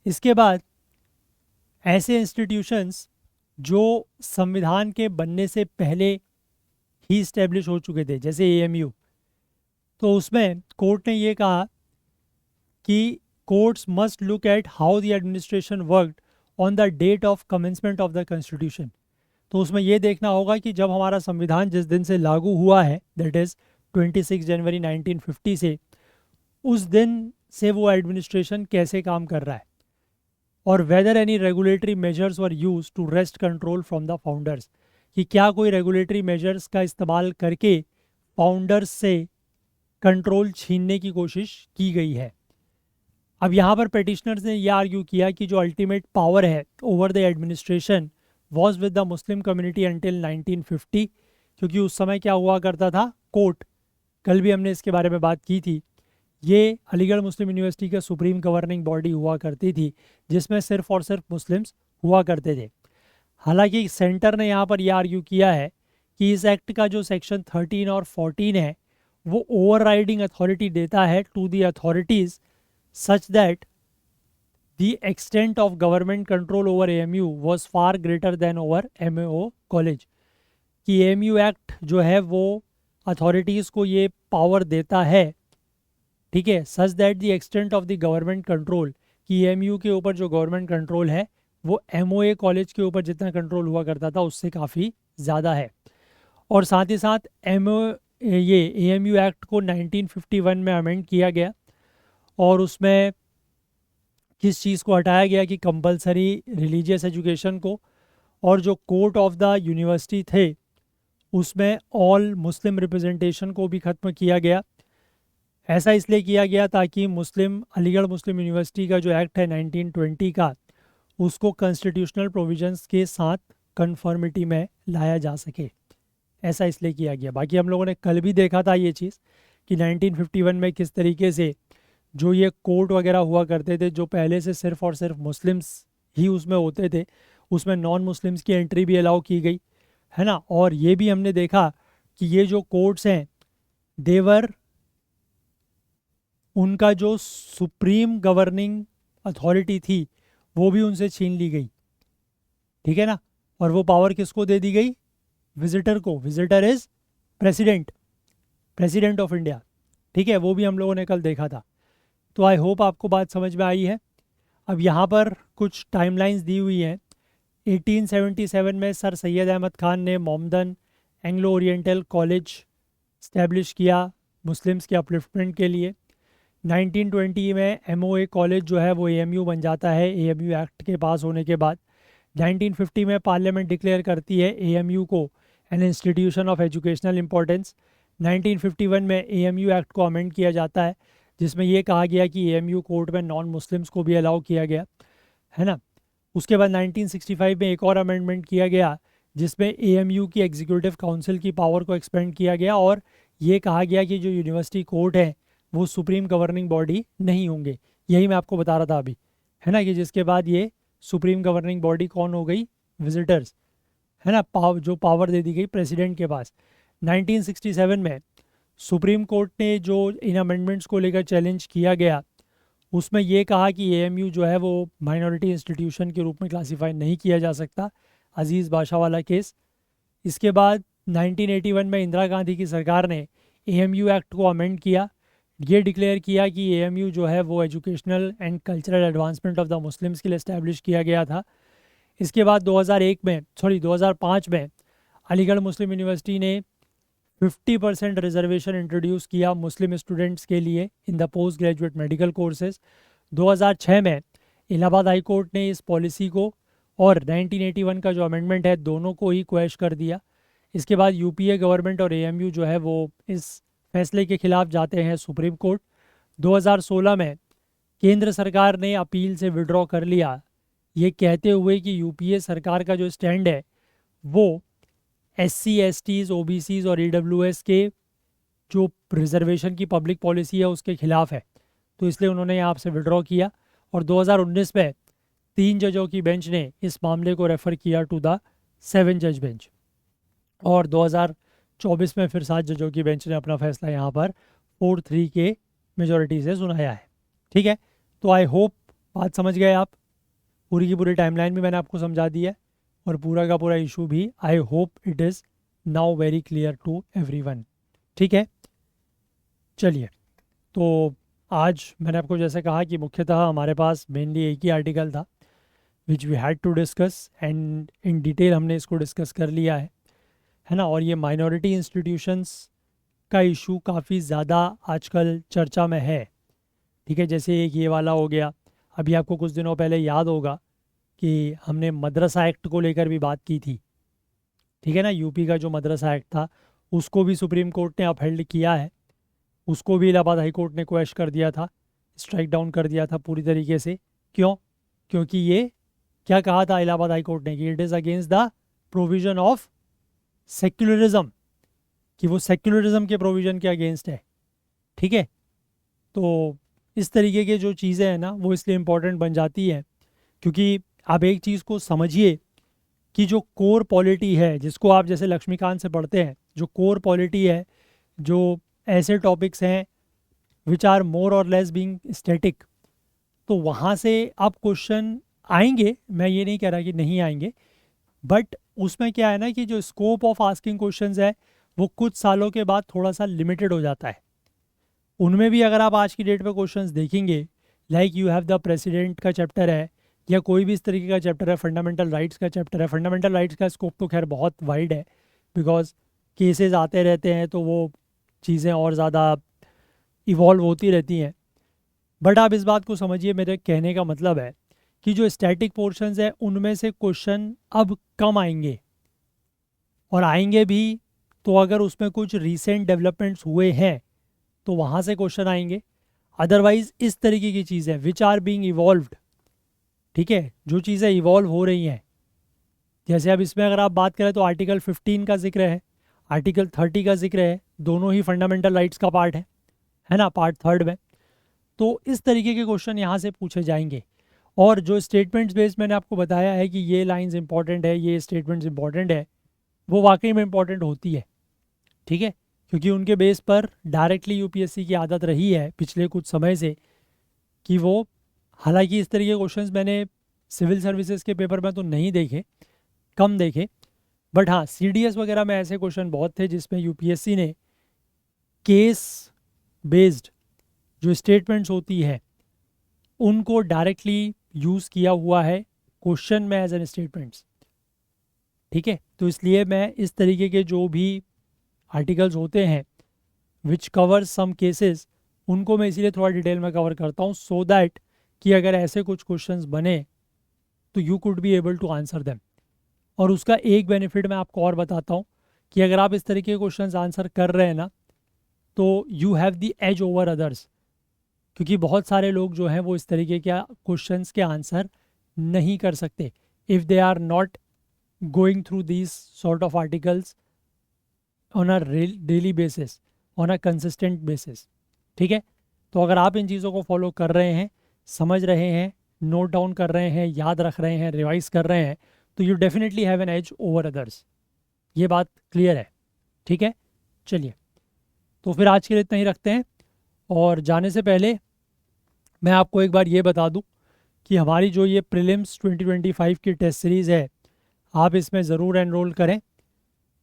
इसके बाद ऐसे इंस्टीट्यूशंस जो संविधान के बनने से पहले ही इस्टेब्लिश हो चुके थे, जैसे AMU, तो उसमें कोर्ट ने ये कहा कि courts must look at how the administration worked on the date of commencement of the constitution. तो उसमें ये देखना होगा कि जब हमारा संविधान जिस दिन से लागू हुआ है, दैट इज़ 26 जनवरी 1950 से, उस दिन से वो एडमिनिस्ट्रेशन कैसे काम कर रहा है, और whether any regulatory measures were used to wrest control from the founders, कि क्या कोई रेगुलेटरी मेजर्स का इस्तेमाल करके फाउंडर्स से कंट्रोल छीनने की कोशिश की गई है। अब यहाँ पर पेटिशनर्स ने यह आर्ग्यू किया कि जो अल्टीमेट पावर है over the administration was with the Muslim community until 1950, क्योंकि उस समय क्या हुआ करता था, कोर्ट कल भी हमने इसके बारे में बात की थी। ये अलीगढ़ मुस्लिम यूनिवर्सिटी का सुप्रीम गवर्निंग बॉडी हुआ करती थी, जिसमें सिर्फ और सिर्फ मुस्लिम्स हुआ करते थे। हालांकि सेंटर ने यहाँ पर यह आर्ग्यू किया है कि इस एक्ट का जो सेक्शन 13 और 14 है वो ओवरराइडिंग अथॉरिटी देता है to the authorities such that the extent of government control over AMU was far greater than over MAO college. कि AMU एक्ट जो है वो अथॉरिटीज़ को ये पावर देता है, ठीक है, सच that the extent of the government control, कि AMU के ऊपर जो गवर्नमेंट कंट्रोल है वो MOA कॉलेज के ऊपर जितना कंट्रोल हुआ करता था उससे काफ़ी ज़्यादा है। और साथ ही साथ ये AMU एक्ट को 1951 में अमेंड किया गया और उसमें किस चीज़ को हटाया गया कि कंपलसरी रिलीजियस एजुकेशन को, और जो कोर्ट ऑफ द यूनिवर्सिटी थे उसमें ऑल मुस्लिम रिप्रेजेंटेशन को भी ख़त्म किया गया। ऐसा इसलिए किया गया ताकि अलीगढ़ मुस्लिम यूनिवर्सिटी का जो एक्ट है 1920 का, उसको कॉन्स्टिट्यूशनल प्रोविजंस के साथ कन्फर्मिटी में लाया जा सके। ऐसा इसलिए किया गया। बाकी हम लोगों ने कल भी देखा था ये चीज़ कि 1951 में किस तरीके से जो ये कोर्ट वगैरह हुआ करते थे, जो पहले से सिर्फ और सिर्फ मुस्लिम्स ही उसमें होते थे, उसमें नॉन मुस्लिम्स की एंट्री भी अलाउ की गई, है ना। और ये भी हमने देखा कि ये जो कोर्ट्स हैं देवर, उनका जो सुप्रीम गवर्निंग अथॉरिटी थी वो भी उनसे छीन ली गई, ठीक है ना। और वो पावर किसको दे दी गई? विजिटर को। Visitor is president of India, ठीक है। वो भी हम लोगों ने कल देखा था। तो आई होप आपको बात समझ में आई है। अब यहाँ पर कुछ टाइमलाइंस दी हुई हैं। 1877 में सर सैयद अहमद ख़ान ने मोमदन एंग्लो ओरिएंटल कॉलेज इस्टेब्लिश किया मुस्लिम्स के अपलिफ्टमेंट के लिए। 1920 में MOA कॉलेज जो है वो AMU बन जाता है AMU एक्ट के पास होने के बाद। 1950 में पार्लियामेंट डिक्लेयर करती है AMU को an institution of educational importance. 1951 में AMU एक्ट को अमेंड किया जाता है, जिसमें ये कहा गया कि AMU कोर्ट में नॉन मुस्लिम्स को भी अलाउ किया गया, है ना। उसके बाद 1965 में एक और अमेंडमेंट किया गया जिसमें AMU की एग्जीक्यूटिव काउंसिल की पावर को एक्सपेंड किया गया और ये कहा गया कि जो यूनिवर्सिटी कोर्ट है वो सुप्रीम गवर्निंग बॉडी नहीं होंगे। यही मैं आपको बता रहा था अभी, है ना, कि जिसके बाद ये सुप्रीम गवर्निंग बॉडी कौन हो गई? विजिटर्स, है ना। जो पावर दे दी गई प्रेसिडेंट के पास। 1967 में सुप्रीम कोर्ट ने जो इन अमेंडमेंट्स को लेकर चैलेंज किया गया उसमें ये कहा कि AMU जो है वो माइनॉरिटी इंस्टीट्यूशन के रूप में क्लासीफाई नहीं किया जा सकता, अजीज़ बादशाह वाला केस। इसके बाद 1981 में इंदिरा गांधी की सरकार ने AMU एक्ट को अमेंड किया। ये डिक्लेयर किया कि AMU जो है वो educational and cultural advancement of the Muslims के लिए इस्टेब्लिश किया गया था। इसके बाद 2005 में अलीगढ़ मुस्लिम यूनिवर्सिटी ने 50% रिजर्वेशन इंट्रोड्यूस किया मुस्लिम स्टूडेंट्स के लिए in the post graduate medical courses. 2006 में इलाहाबाद हाई कोर्ट ने इस पॉलिसी को और 1981 का जो अमेंडमेंट है दोनों को ही क्वैश कर दिया। इसके बाद UPA गवर्नमेंट और AMU जो है वो इस फैसले के खिलाफ जाते हैं सुप्रीम कोर्ट। 2016 में केंद्र सरकार ने अपील से विड्रॉ कर लिया, ये कहते हुए कि UPA सरकार का जो स्टैंड है वो SC STs OBCs और EWS के जो रिजर्वेशन की पब्लिक पॉलिसी है उसके खिलाफ है, तो इसलिए उन्होंने यहाँ से विड्रॉ किया। और 2019 में 3 जजों की बेंच ने इस मामले को रेफ़र किया टू द 7 जज बेंच और 2024 में फिर 7 जजों की बेंच ने अपना फैसला यहाँ पर 4-3 के मेजोरिटी से सुनाया है, ठीक है। तो आई होप बात समझ गए आप। पूरी की पूरी टाइमलाइन भी मैंने आपको समझा दी है और पूरा का पूरा इशू भी I hope it is now very clear to everyone, ठीक है। चलिए, तो आज मैंने आपको जैसे कहा कि मुख्यतः हमारे पास मेनली एक ही आर्टिकल था which we had to discuss and in detail हमने इसको डिस्कस कर लिया है ना। और ये माइनॉरिटी इंस्टीट्यूशंस का इशू काफ़ी ज़्यादा आजकल चर्चा में है, ठीक है। जैसे एक ये वाला हो गया, अभी आपको कुछ दिनों पहले याद होगा कि हमने मदरसा एक्ट को लेकर भी बात की थी, ठीक है ना। यूपी का जो मदरसा एक्ट था उसको भी सुप्रीम कोर्ट ने अपहेल्ड किया है, उसको भी इलाहाबाद हाई कोर्ट ने क्वैश कर दिया था, स्ट्राइक डाउन कर दिया था पूरी तरीके से। क्यों? क्योंकि ये क्या कहा था इलाहाबाद हाई कोर्ट ने कि it is against the provision of secularism, कि वो सेक्युलरिज्म के प्रोविज़न के अगेंस्ट है। ठीक है, तो इस तरीके के जो चीज़ें हैं ना वो इसलिए इम्पोर्टेंट बन जाती है, क्योंकि आप एक चीज़ को समझिए कि जो कोर पॉलिटी है, जिसको आप जैसे लक्ष्मीकांत से पढ़ते हैं, जो कोर पॉलिटी है, जो ऐसे टॉपिक्स हैं विच आर मोर और लेस बीइंग स्टैटिक, तो वहाँ से अब क्वेश्चन आएंगे, मैं ये नहीं कह रहा कि नहीं आएंगे, बट उसमें क्या है ना कि जो स्कोप ऑफ आस्किंग क्वेश्चंस है वो कुछ सालों के बाद थोड़ा सा लिमिटेड हो जाता है। उनमें भी अगर आप आज की डेट पे क्वेश्चंस देखेंगे, like you have the president का चैप्टर है, या कोई भी इस तरीके का चैप्टर है, फंडामेंटल राइट्स का चैप्टर है। फंडामेंटल राइट्स का स्कोप तो खैर बहुत वाइड है, बिकॉज केसेस आते रहते हैं तो वो चीज़ें और ज़्यादा इवॉल्व होती रहती हैं। बट आप इस बात को समझिए, मेरे कहने का मतलब है कि जो स्टैटिक पोर्शंस है उनमें से क्वेश्चन अब कम आएंगे, और आएंगे भी तो अगर उसमें कुछ रीसेंट डेवलपमेंट्स हुए हैं तो वहाँ से क्वेश्चन आएंगे। अदरवाइज इस तरीके की चीज़ें विच आर बीइंग इवॉल्व्ड, ठीक है, जो चीज़ें इवॉल्व हो रही हैं, जैसे अब इसमें अगर आप बात करें तो आर्टिकल 15 का जिक्र है, आर्टिकल 30 का जिक्र है, दोनों ही फंडामेंटल राइट्स का पार्ट है ना, पार्ट थर्ड में। तो इस तरीके के क्वेश्चन यहाँ से पूछे जाएंगे। और जो स्टेटमेंट्स बेस्ड मैंने आपको बताया है कि ये लाइंस इंपॉर्टेंट है, ये स्टेटमेंट्स इंपॉर्टेंट है, वो वाकई में इंपॉर्टेंट होती है। ठीक है, क्योंकि उनके बेस पर डायरेक्टली यूपीएससी की आदत रही है पिछले कुछ समय से कि वो, हालांकि इस तरह के क्वेश्चंस मैंने सिविल सर्विसेज के पेपर में तो नहीं देखे, कम देखे, बट हाँ सीडीएस वगैरह में ऐसे क्वेश्चन बहुत थे जिसमें यूपीएससी ने केस बेस्ड जो स्टेटमेंट्स होती है उनको डायरेक्टली यूज़ किया हुआ है क्वेश्चन में एज एन स्टेटमेंट्स। ठीक है, तो इसलिए मैं इस तरीके के जो भी आर्टिकल्स होते हैं विच कवर सम केसेस, उनको मैं इसीलिए थोड़ा डिटेल में कवर करता हूँ, सो दैट कि अगर ऐसे कुछ क्वेश्चंस बने तो you could be able to answer them. और उसका एक बेनिफिट मैं आपको और बताता हूँ कि अगर आप इस तरीके के क्वेश्चंस आंसर कर रहे हैं ना तो you have the edge over others, क्योंकि बहुत सारे लोग जो हैं वो इस तरीके के क्वेश्चंस के आंसर नहीं कर सकते if they are not going through these sort of articles on a daily basis, on a consistent basis. ठीक है, तो अगर आप इन चीज़ों को फॉलो कर रहे हैं, समझ रहे हैं, नोट डाउन कर रहे हैं, याद रख रहे हैं, रिवाइज कर रहे हैं, तो you definitely have an edge over others. ये बात क्लियर है? ठीक है, चलिए, तो फिर आज के लिए इतना ही रखते हैं। और जाने से पहले मैं आपको एक बार ये बता दूं कि हमारी जो ये प्रीलिम्स 2025 की टेस्ट सीरीज़ है, आप इसमें ज़रूर एनरोल करें।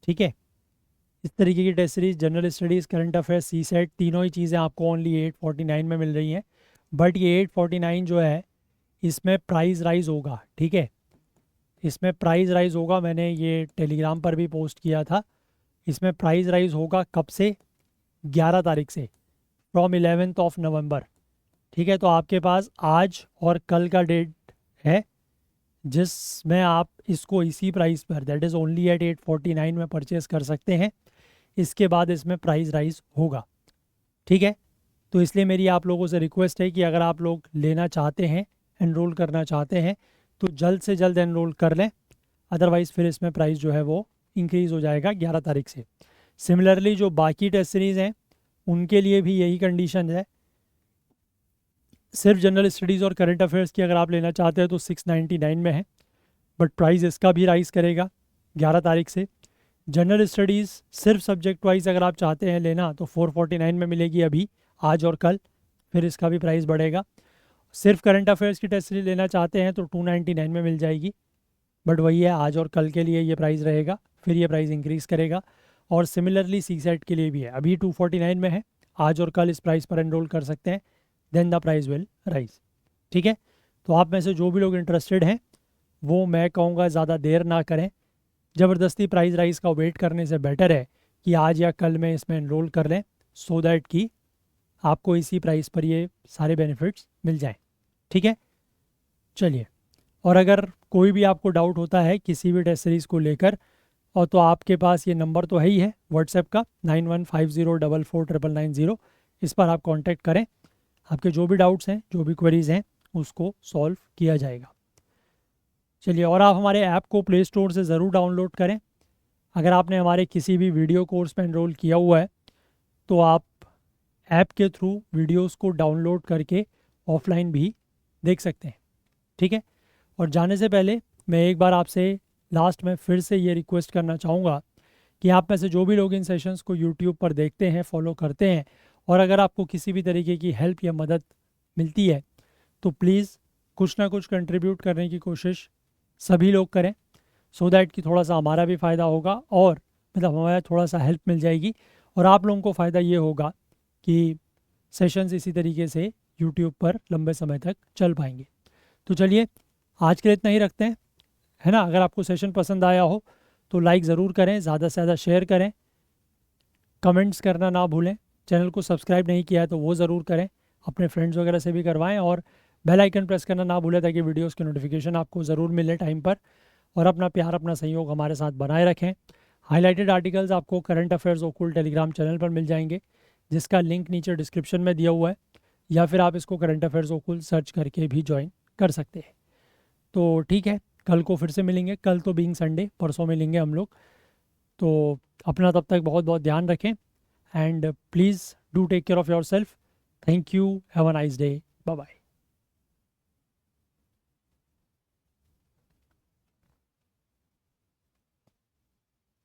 ठीक है, इस तरीके की test series, general studies, current affairs, CSAT, तीनों ही चीज़ें आपको ओनली 849 में मिल रही हैं। बट ये 849 जो है इसमें प्राइस राइज होगा। ठीक है, इसमें प्राइस राइज होगा, मैंने ये टेलीग्राम पर भी पोस्ट किया था। इसमें प्राइस राइज होगा कब से? 11 तारीख से, फ्रॉम 11th ऑफ नवंबर। ठीक है, तो आपके पास आज और कल का डेट है जिसमें आप इसको इसी प्राइस पर, दैट इज़ ओनली एट 849 में परचेस कर सकते हैं। इसके बाद इसमें प्राइस राइज होगा। ठीक है, तो इसलिए मेरी आप लोगों से रिक्वेस्ट है कि अगर आप लोग लेना चाहते हैं, एनरोल करना चाहते हैं, तो जल्द से जल्द एनरोल कर लें, अदरवाइज़ फिर इसमें प्राइस जो है वो इंक्रीज़ हो जाएगा 11 तारीख से। सिमिलरली जो बाकी टेस्ट सीरीज़ हैं उनके लिए भी यही कंडीशन है। सिर्फ जनरल स्टडीज़ और करंट अफेयर्स की अगर आप लेना चाहते हैं तो 699 में है, बट प्राइस इसका भी राइज़ करेगा 11 तारीख से। जनरल स्टडीज़ सिर्फ सब्जेक्ट वाइज अगर आप चाहते हैं लेना तो 449 में मिलेगी अभी, आज और कल, फिर इसका भी प्राइस बढ़ेगा। सिर्फ करंट अफेयर्स की टेस्ट सीरीज लेना चाहते हैं तो 299 में मिल जाएगी, बट वही है, आज और कल के लिए ये प्राइस रहेगा, फिर ये प्राइस इंक्रीज़ करेगा। और सिमिलरली सी सेट के लिए भी है, अभी 249 में है, आज और कल इस प्राइस पर एनरोल कर सकते हैं, then the price will rise. ठीक है, तो आप में से जो भी लोग इंटरेस्टेड हैं वो, मैं कहूँगा ज़्यादा देर ना करें, ज़बरदस्ती प्राइस राइज का वेट करने से बेटर है कि आज या कल में इसमें एनरोल कर लें, सो दैट कि आपको इसी प्राइस पर ये सारे बेनिफिट्स मिल जाएं। ठीक है, चलिए, और अगर कोई भी आपको डाउट होता है किसी भी टेस्ट सीरीज़ को लेकर, और तो आपके पास ये नंबर तो है ही है व्हाट्सएप का 9150449990, इस पर आप कांटेक्ट करें, आपके जो भी डाउट्स हैं, जो भी क्वेरीज़ हैं, उसको सॉल्व किया जाएगा। चलिए, और आप हमारे ऐप को प्ले स्टोर से ज़रूर डाउनलोड करें, अगर आपने हमारे किसी भी वीडियो कोर्स पे एनरोल किया हुआ है तो आप ऐप के थ्रू वीडियोस को डाउनलोड करके ऑफलाइन भी देख सकते हैं। ठीक है। और जाने से पहले मैं एक बार आपसे लास्ट में फिर से ये रिक्वेस्ट करना चाहूँगा कि आप में से जो भी लोग इन सेशंस को यूट्यूब पर देखते हैं, फॉलो करते हैं, और अगर आपको किसी भी तरीके की हेल्प या मदद मिलती है तो प्लीज़ कुछ ना कुछ कंट्रीब्यूट करने की कोशिश सभी लोग करें, सो दैट कि थोड़ा सा हमारा भी फ़ायदा होगा और मतलब हमारा थोड़ा सा हेल्प मिल जाएगी, और आप लोगों को फ़ायदा ये होगा कि सेशंस इसी तरीके से यूट्यूब पर लंबे समय तक चल पाएंगे। तो चलिए आज के लिए इतना ही रखते हैं, है ना। अगर आपको सेशन पसंद आया हो तो लाइक ज़रूर करें, ज़्यादा से ज़्यादा शेयर करें, कमेंट्स करना ना भूलें, चैनल को सब्सक्राइब नहीं किया है तो वो ज़रूर करें, अपने फ्रेंड्स वगैरह से भी करवाएं, और बेल आइकन प्रेस करना ना भूलें ताकि वीडियोस की नोटिफिकेशन आपको ज़रूर मिले टाइम पर। और अपना प्यार, अपना सहयोग हमारे साथ बनाए रखें। हाईलाइटेड आर्टिकल्स आपको करंट अफेयर्स ओकुल टेलीग्राम चैनल पर मिल जाएंगे, जिसका लिंक नीचे डिस्क्रिप्शन में दिया हुआ है, या फिर आप इसको करंट अफेयर्स ओकुल सर्च करके भी ज्वाइन कर सकते हैं। तो ठीक है, कल को फिर से मिलेंगे। कल तो बीइंग संडे, परसों मिलेंगे हम लोग। तो अपना तब तक बहुत बहुत ध्यान रखें, and please do take care of yourself. Thank you, have a nice day, bye bye.